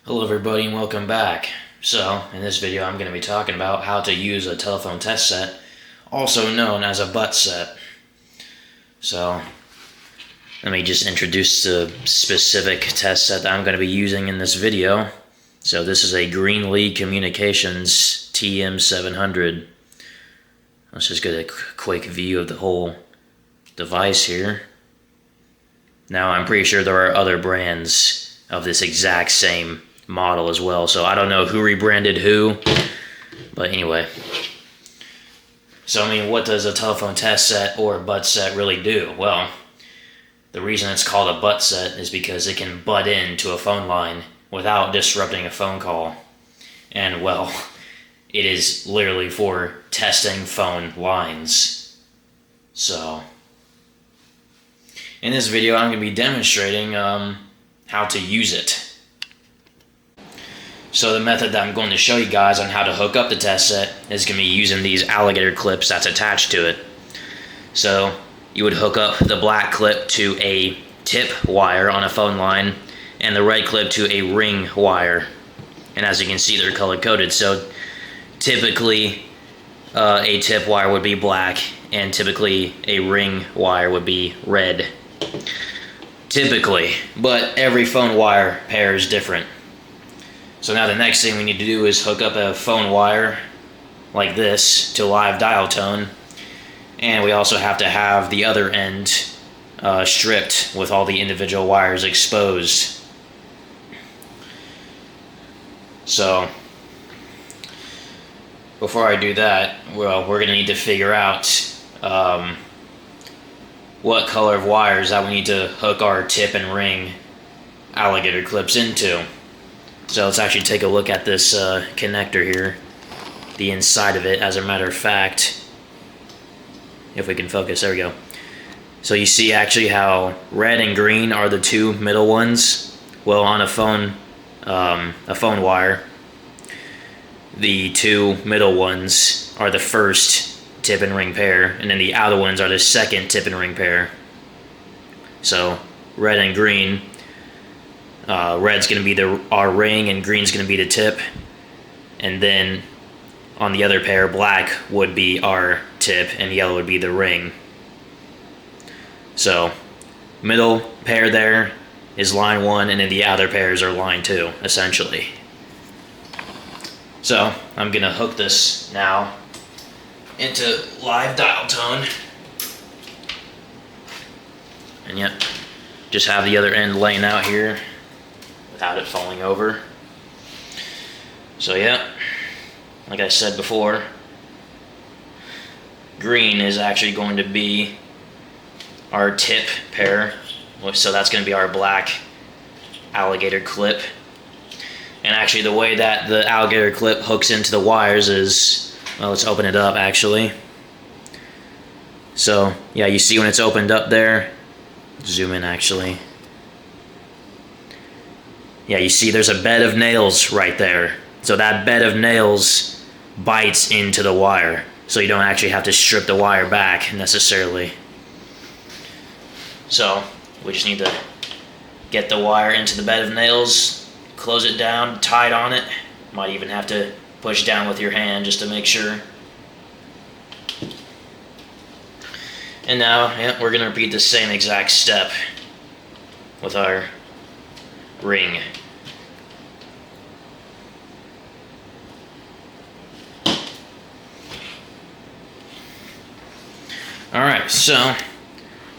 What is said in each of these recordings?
Hello everybody and welcome back. So, in this video I'm going to be talking about how to use a telephone test set, also known as a butt set. So, let me just introduce the specific test set that I'm going to be using in this video. So this is a Greenlee Communications TM700. Let's just get a quick view of the whole device here. Now I'm pretty sure there are other brands of this exact same model as well, so I don't know who rebranded who, but anyway. So I mean, what does a telephone test set or butt set really do? Well, the reason it's called a butt set is because it can butt into a phone line without disrupting a phone call. And well, it is literally for testing phone lines. So in this video I'm going to be demonstrating how to use it. So the method that I'm going to show you guys on how to hook up the test set is going to be using these alligator clips that's attached to it. So you would hook up the black clip to a tip wire on a phone line and the red clip to a ring wire. And as you can see, they're color coded. So typically a tip wire would be black and typically a ring wire would be red. Typically, but every phone wire pair is different. So now the next thing we need to do is hook up a phone wire like this to live dial tone, and we also have to have the other end stripped with all the individual wires exposed. So before I do that, well, we're gonna need to figure out what color of wires that we need to hook our tip and ring alligator clips into. So let's actually take a look at this connector here, the inside of it, as a matter of fact. If we can focus, there we go. So you see actually how red and green are the two middle ones. Well, on a phone wire, the two middle ones are the first tip and ring pair, and then the outer ones are the second tip and ring pair. So red and green. Red's going to be our ring and green's going to be the tip, and then on the other pair, black would be our tip and yellow would be the ring. So middle pair there is line 1, and then the outer pairs are line 2 essentially. So I'm going to hook this now into live dial tone, and yep, just have the other end laying out here without it falling over. So yeah, like I said before, green is actually going to be our tip pair, so that's going to be our black alligator clip. And actually the way that the alligator clip hooks into the wires is, well, let's open it up actually. So yeah, you see when it's opened up there, zoom in actually. Yeah, you see there's a bed of nails right there. So that bed of nails bites into the wire. So you don't actually have to strip the wire back necessarily. So we just need to get the wire into the bed of nails, close it down, tie it on it. Might even have to push down with your hand just to make sure. And now, yeah, we're gonna repeat the same exact step with our ring. Alright, so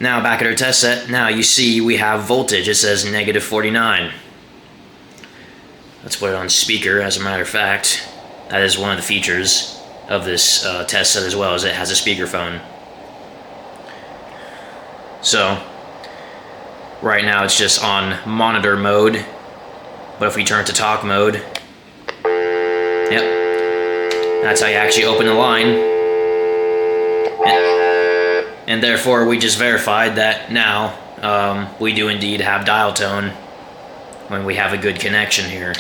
now back at our test set. Now you see we have voltage. It says -49. Let's put it on speaker, as a matter of fact. That is one of the features of this test set as well, as it has a speakerphone. So right now it's just on monitor mode, but if we turn it to talk mode, yep, that's how you actually open the line. And therefore we just verified that now we do indeed have dial tone when we have a good connection here.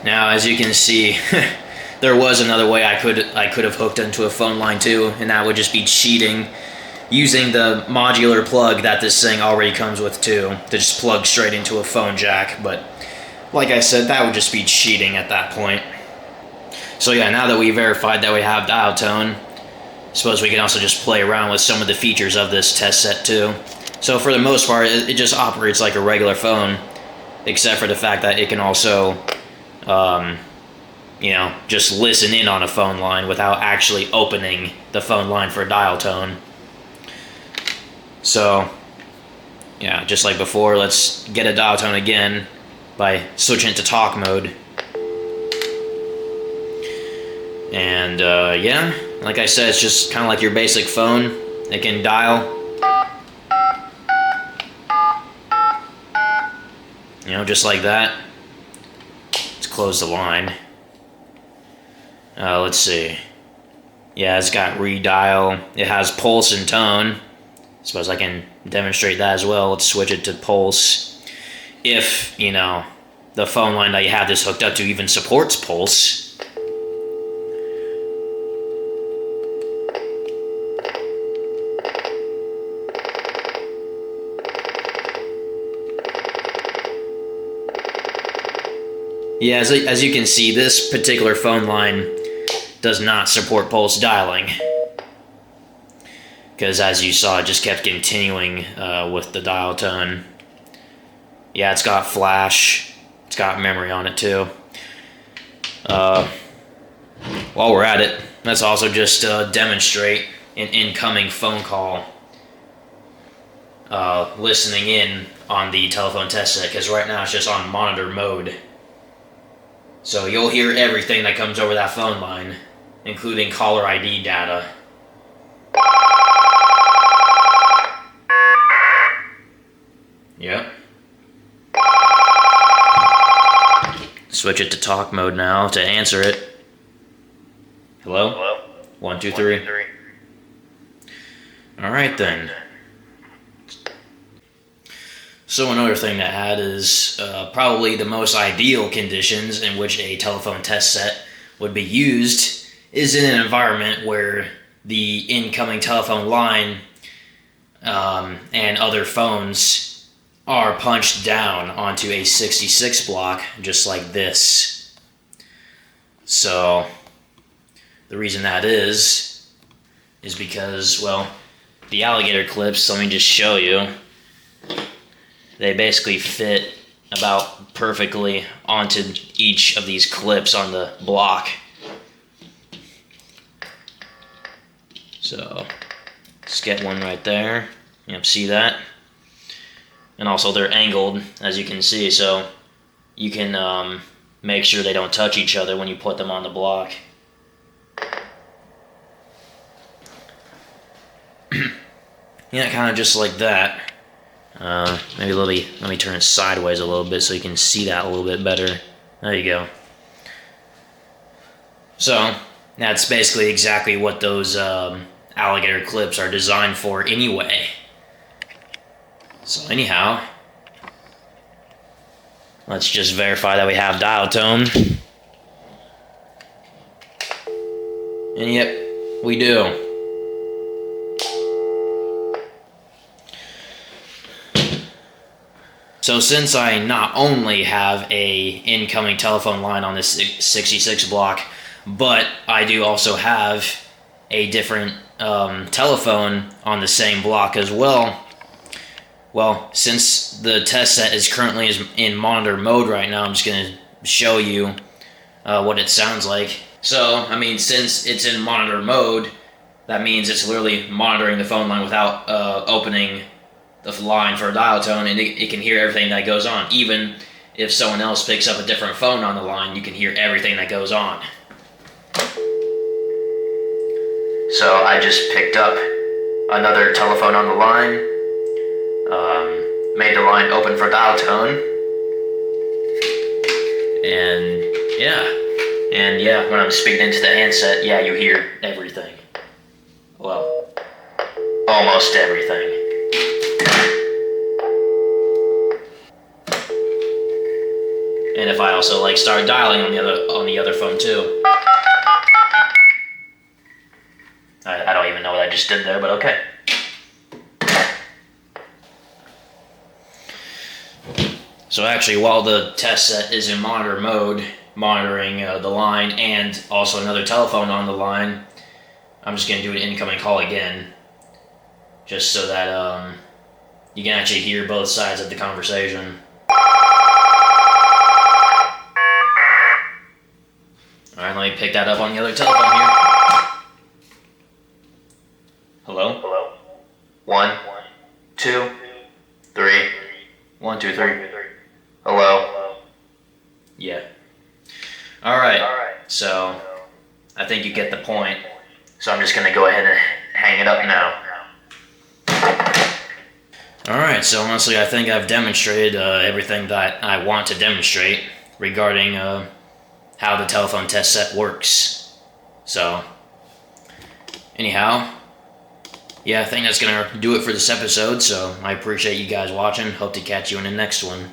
Now as you can see, there was another way I could have hooked into a phone line too, and that would just be cheating using the modular plug that this thing already comes with too, to just plug straight into a phone jack. But like I said, that would just be cheating at that point. So yeah, now that we verified that we have dial tone, I suppose we can also just play around with some of the features of this test set too. So for the most part, it just operates like a regular phone, except for the fact that it can also, you know, just listen in on a phone line without actually opening the phone line for dial tone. So, yeah, just like before, let's get a dial tone again by switching it to talk mode. And, yeah, like I said, it's just kind of like your basic phone. It can dial, you know, just like that. Let's close the line. Let's see. Yeah, it's got redial. It has pulse and tone. Suppose I can demonstrate that as well. Let's switch it to pulse. If, you know, the phone line that you have this hooked up to even supports pulse. Yeah, as you can see, this particular phone line does not support pulse dialing. Because as you saw, it just kept continuing with the dial tone. Yeah, it's got flash. It's got memory on it too. While we're at it, let's also just demonstrate an incoming phone call listening in on the telephone test set, because right now it's just on monitor mode. So you'll hear everything that comes over that phone line, including caller ID data. Yep. Switch it to talk mode now to answer it. Hello? Hello? 1, 2, 3. 1, 2, 3. Alright then. So another thing to add is probably the most ideal conditions in which a telephone test set would be used is in an environment where the incoming telephone line and other phones are punched down onto a 66 block, just like this. So the reason that is because, well, the alligator clips, let me just show you, they basically fit about perfectly onto each of these clips on the block. So let's get one right there. Yep, see that? And also they're angled, as you can see, so you can make sure they don't touch each other when you put them on the block. Yeah, kind of just like that. Maybe let me turn it sideways a little bit so you can see that a little bit better. There you go. So that's basically exactly what those alligator clips are designed for anyway. So anyhow, let's just verify that we have dial tone. And yep, we do. So since I not only have a incoming telephone line on this 66 block, but I do also have a different telephone on the same block as well. Well, since the test set is currently in monitor mode right now, I'm just going to show you what it sounds like. So, I mean, since it's in monitor mode, that means it's literally monitoring the phone line without opening the line for a dial tone, and it can hear everything that goes on. Even if someone else picks up a different phone on the line, you can hear everything that goes on. So I just picked up another telephone on the line. Made the line open for dial tone, and yeah, when I'm speaking into the handset, yeah, you hear everything. Well, almost everything. And if I also like start dialing on the other phone too, I don't even know what I just did there, but okay. So actually, while the test set is in monitor mode, monitoring the line and also another telephone on the line, I'm just going to do an incoming call again, just so that you can actually hear both sides of the conversation. Alright, let me pick that up on the other telephone here. Hello? Hello. 1, 2, 3. 1, 2, 3. Hello? Yeah. Alright, so I think you get the point. So I'm just going to go ahead and hang it up now. Alright, so honestly I think I've demonstrated everything that I want to demonstrate regarding how the telephone test set works. So, anyhow, yeah, I think that's going to do it for this episode, so I appreciate you guys watching. Hope to catch you in the next one.